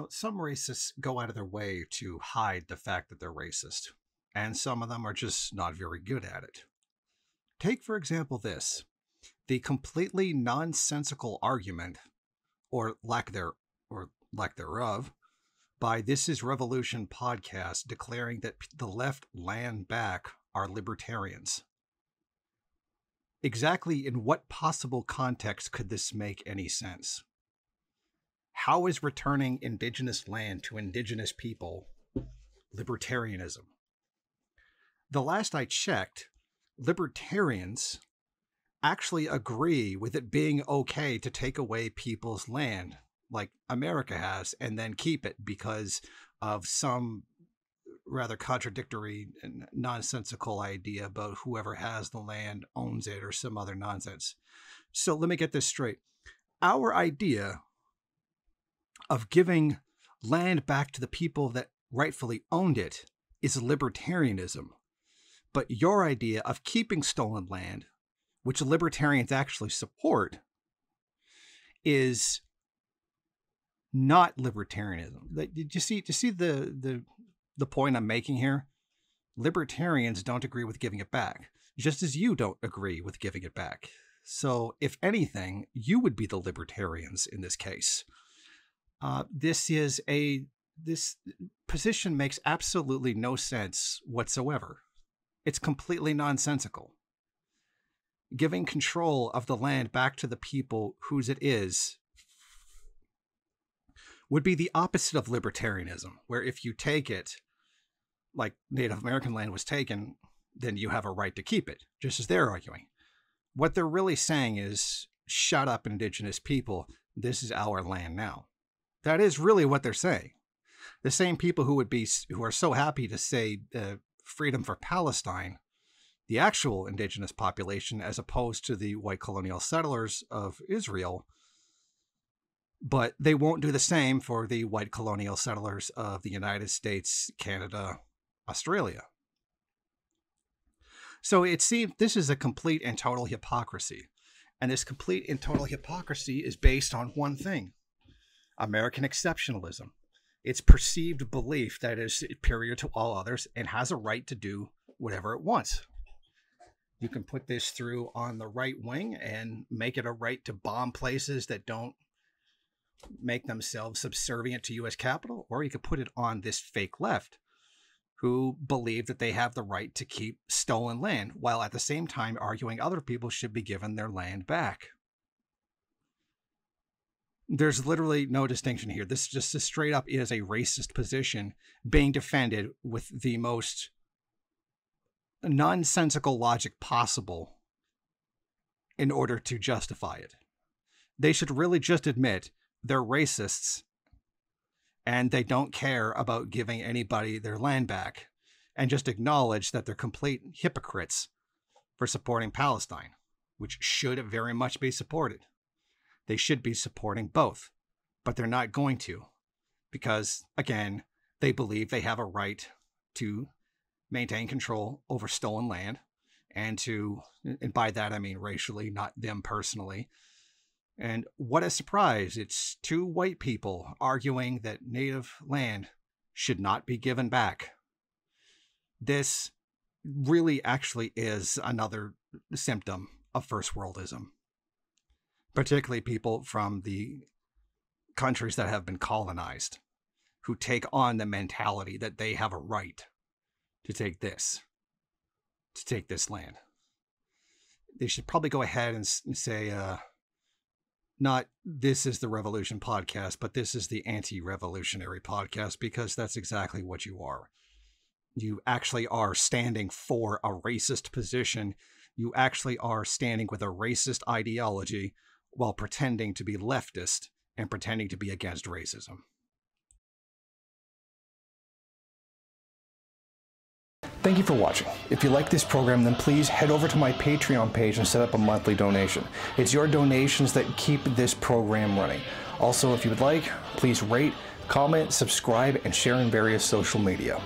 some racists go out of their way to hide the fact that they're racist, and some of them are just not very good at it. Take, for example, this. The completely nonsensical argument, or lack thereof, by This Is Revolution podcast declaring that the left land back are libertarians. Exactly in what possible context could this make any sense? How is returning indigenous land to indigenous people libertarianism? The last I checked, libertarians actually agree with it being okay to take away people's land, like America has, and then keep it because of some rather contradictory and nonsensical idea about whoever has the land owns it or some other nonsense. So let me get this straight. Our idea of giving land back to the people that rightfully owned it is libertarianism. But your idea of keeping stolen land, which libertarians actually support, is not libertarianism. Did you see the point I'm making here? Libertarians don't agree with giving it back, just as you don't agree with giving it back. So if anything, you would be the libertarians in this case. This position makes absolutely no sense whatsoever. It's completely nonsensical. Giving control of the land back to the people whose it is would be the opposite of libertarianism, where if you take it, like Native American land was taken, then you have a right to keep it, just as they're arguing. What they're really saying is, shut up, indigenous people, this is our land now. That is really what they're saying. The same people who are so happy to say freedom for Palestine, the actual indigenous population, as opposed to the white colonial settlers of Israel, but they won't do the same for the white colonial settlers of the United States, Canada, Australia. So it seems this is a complete and total hypocrisy. And this complete and total hypocrisy is based on one thing: American exceptionalism. It's perceived belief that it is superior to all others and has a right to do whatever it wants. You can put this through on the right wing and make it a right to bomb places that don't make themselves subservient to U.S. Capitol, or you could put it on this fake left who believe that they have the right to keep stolen land, while at the same time arguing other people should be given their land back. There's literally no distinction here. This just straight up is a racist position being defended with the most nonsensical logic possible in order to justify it. They should really just admit they're racists and they don't care about giving anybody their land back, and just acknowledge that they're complete hypocrites for supporting Palestine, which should very much be supported. They should be supporting both, but they're not going to, because, again, they believe they have a right to maintain control over stolen land, and by that I mean racially, not them personally. And what a surprise, it's two white people arguing that native land should not be given back. This really actually is another symptom of first worldism, particularly people from the countries that have been colonized, who take on the mentality that they have a right to take this land. They should probably go ahead and say, not This Is the Revolution podcast, but this is the anti-revolutionary podcast, because that's exactly what you are. You actually are standing for a racist position. You actually are standing with a racist ideology while pretending to be leftist and pretending to be against racism. Thank you for watching. If you like this program, then please head over to my Patreon page and set up a monthly donation. It's your donations that keep this program running. Also, if you would like, please rate, comment, subscribe, and share in various social media.